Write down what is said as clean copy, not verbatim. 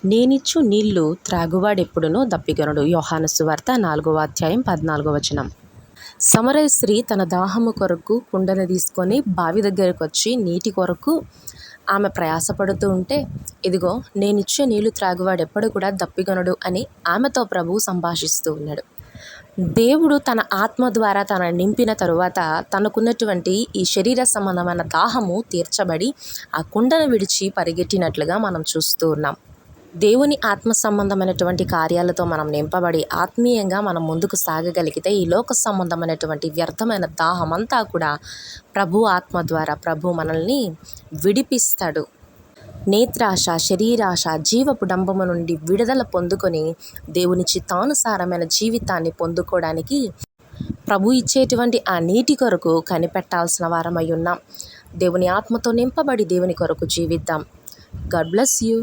నేనిచ్చు నీళ్లు త్రాగువాడెప్పుడునూ దప్పికొనడు. యోహాను సువార్త 4వ అధ్యాయం 14వ వచనం. సమరయ స్త్రీ తన దాహము కొరకు కుండను తీసుకొని బావి దగ్గరకు వచ్చి నీటి కొరకు ఆమె ప్రయాసపడుతూ ఉంటే, ఇదిగో నేనిచ్చే నీళ్లు త్రాగువాడెప్పుడు కూడా దప్పికొనడు అని ఆమెతో ప్రభువు సంభాషిస్తూ ఉన్నాడు. దేవుడు తన ఆత్మ ద్వారా తన నింపిన తరువాత తనకున్నటువంటి ఈ శరీర సంబంధమైన దాహము తీర్చబడి ఆ కుండను విడిచి పరిగెట్టినట్లుగా మనం చూస్తూ ఉన్నాం. దేవుని ఆత్మ సంబంధమైనటువంటి కార్యాలతో మనం నింపబడి ఆత్మీయంగా మనం ముందుకు సాగగలిగితే ఈ లోక సంబంధమైనటువంటి వ్యర్థమైన దాహం అంతా కూడా ప్రభు ఆత్మ ద్వారా ప్రభు మనల్ని విడిపిస్తాడు. నేత్రాశ, శరీరాశ, జీవపు డంబము నుండి విడుదల పొందుకొని దేవుని చిత్తానుసారమైన జీవితాన్ని పొందుకోవడానికి ప్రభు ఇచ్చేటువంటి ఆ నీటి కొరకు కనిపెట్టాల్సిన వారమై ఉన్నాం. దేవుని ఆత్మతో నింపబడి దేవుని కొరకు జీవిద్దాం. God bless you.